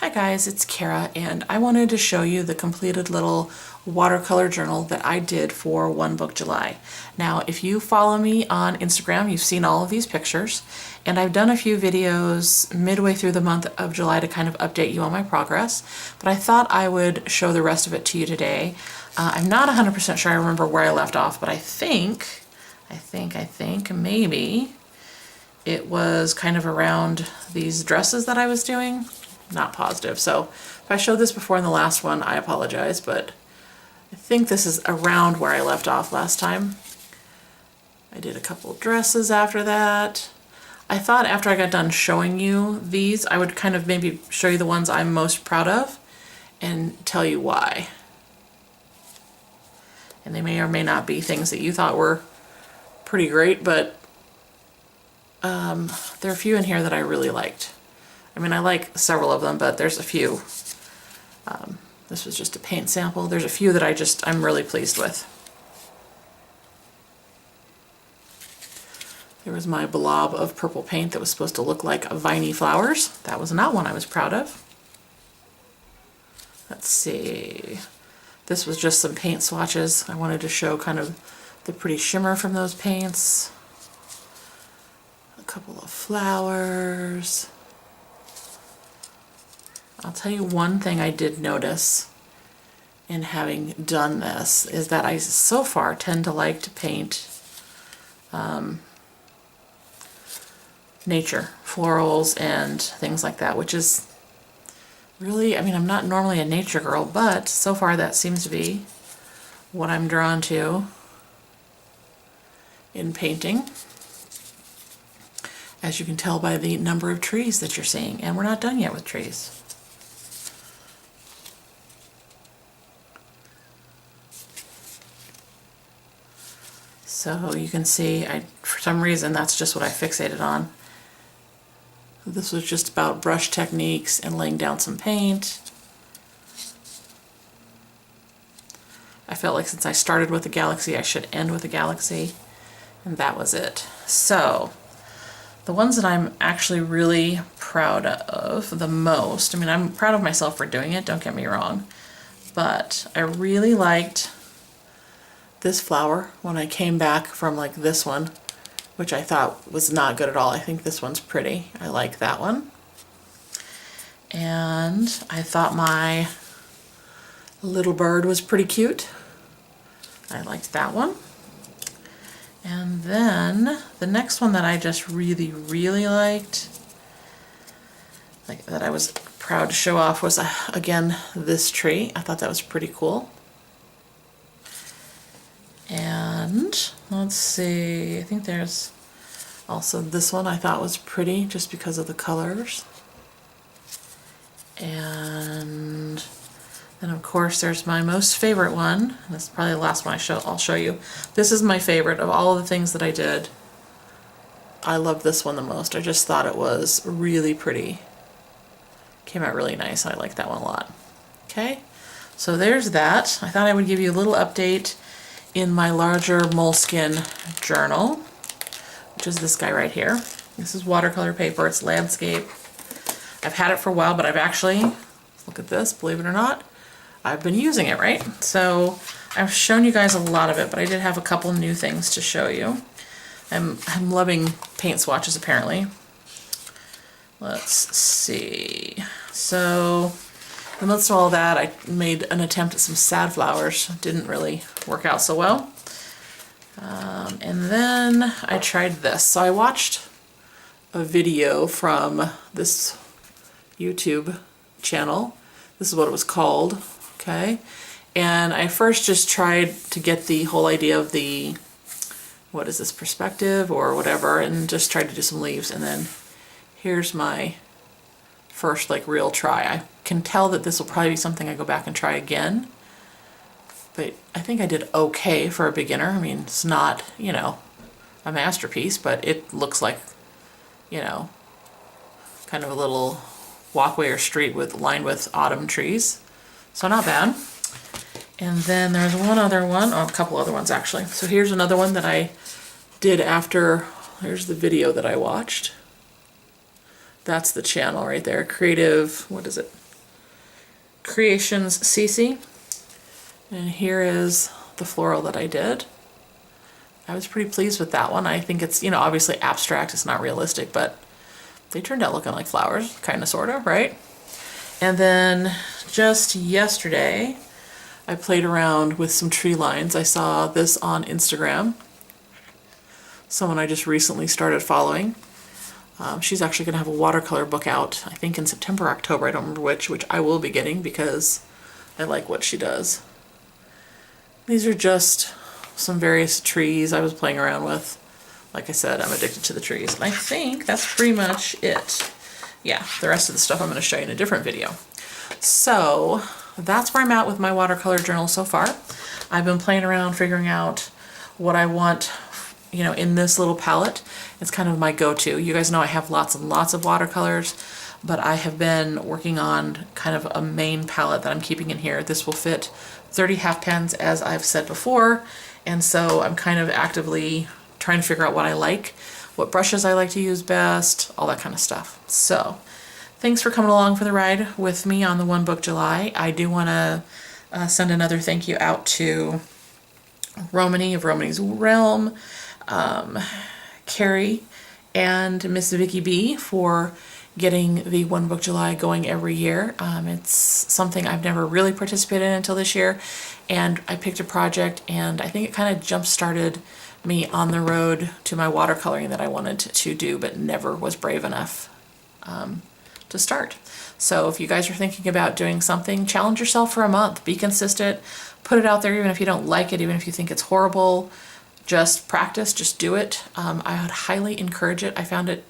Hi guys, it's Kara and I wanted to show you the completed little watercolor journal that I did for One Book July. Now if you follow me on Instagram, you've seen all of these pictures, and I've done a few videos midway through the month of July to kind of update you on my progress, but I thought I would show the rest of it to you today. I'm not 100% sure I remember where I left off, but I think maybe it was kind of around these dresses that I was doing. Not positive. So if I showed this before in the last one, I apologize, but I think this is around where I left off last time. I did a couple dresses after that. I thought after I got done showing you these, I would kind of maybe show you the ones I'm most proud of and tell you why. And they may or may not be things that you thought were pretty great, but there are a few in here that I really liked. I mean, I like several of them, but there's a few. This was just a paint sample. There's a few that I'm really pleased with. There was my blob of purple paint that was supposed to look like viney flowers. That was not one I was proud of. Let's see. This was just some paint swatches. I wanted to show kind of the pretty shimmer from those paints. A couple of flowers. I'll tell you one thing I did notice in having done this is that I so far tend to like to paint nature, florals and things like that, which is really, I mean, I'm not normally a nature girl, but so far that seems to be what I'm drawn to in painting, as you can tell by the number of trees that you're seeing, and we're not done yet with trees. So you can see, for some reason, that's just what I fixated on. This was just about brush techniques and laying down some paint. I felt like since I started with the galaxy, I should end with a galaxy, and that was it. So, the ones that I'm actually really proud of the most, I mean, I'm proud of myself for doing it, don't get me wrong, but I really liked this flower when I came back from like this one, which I thought was not good at all. I think this one's pretty. I like that one. And I thought my little bird was pretty cute. I liked that one. And then the next one that I just really, really liked, like that I was proud to show off, was again this tree. I thought that was pretty cool. And let's see, I think there's also this one I thought was pretty just because of the colors. And then of course there's my most favorite one. This is probably the last one I'll show you. This is my favorite of all of the things that I did. I love this one the most. I just thought it was really pretty. Came out really nice. I like that one a lot. Okay, so there's that. I thought I would give you a little update in my larger Moleskine journal, which is this guy right here. This is watercolor paper, it's landscape. I've had it for a while, but I've actually, look at this, believe it or not, I've been using it, right? So I've shown you guys a lot of it, but I did have a couple new things to show you. I'm loving paint swatches apparently. Let's see. So amidst all that, I made an attempt at some sad flowers. Didn't really work out so well. And then I tried this. So I watched a video from this YouTube channel. This is what it was called, okay? And I first just tried to get the whole idea of the, what is this, perspective or whatever, and just tried to do some leaves. And then here's my first like real try. I can tell that this will probably be something I go back and try again, but I think I did okay for a beginner. I mean, it's not, you know, a masterpiece, but it looks like, you know, kind of a little walkway or street lined with autumn trees, so not bad. And then there's one other one, oh, a couple other ones actually. So here's another one that I did after, here's the video that I watched. That's the channel right there, Creative, what is it? Creations Cece. And here is the floral that I did. I was pretty pleased with that one. I think it's, you know, obviously abstract, it's not realistic, but they turned out looking like flowers, kind of, sort of, right? And then just yesterday, I played around with some tree lines. I saw this on Instagram. Someone I just recently started following. She's actually going to have a watercolor book out, I think in September or October, I don't remember which I will be getting because I like what she does. These are just some various trees I was playing around with. Like I said, I'm addicted to the trees. And I think that's pretty much it. Yeah, the rest of the stuff I'm going to show you in a different video. So that's where I'm at with my watercolor journal so far. I've been playing around figuring out what I want, you know, in this little palette. It's kind of my go-to. You guys know I have lots and lots of watercolors, but I have been working on kind of a main palette that I'm keeping in here. This will fit 30 half pans, as I've said before, and so I'm kind of actively trying to figure out what I like, what brushes I like to use best, all that kind of stuff. So thanks for coming along for the ride with me on the One Book July. I do want to send another thank you out to Romany of Romany's Realm, Carrie, and Miss Vicky B for getting the One Book July going every year. It's something I've never really participated in until this year, and I picked a project, and I think it kind of jump-started me on the road to my watercoloring that I wanted to do, but never was brave enough to start. So if you guys are thinking about doing something, challenge yourself for a month. Be consistent. Put it out there even if you don't like it, even if you think it's horrible. Just practice, just do it. I would highly encourage it. I found it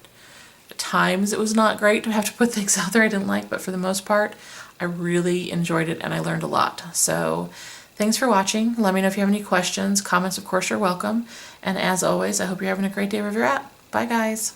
at times it was not great to have to put things out there I didn't like, but for the most part, I really enjoyed it and I learned a lot. So thanks for watching. Let me know if you have any questions. Comments, of course, are welcome. And as always, I hope you're having a great day wherever you're at. Bye, guys.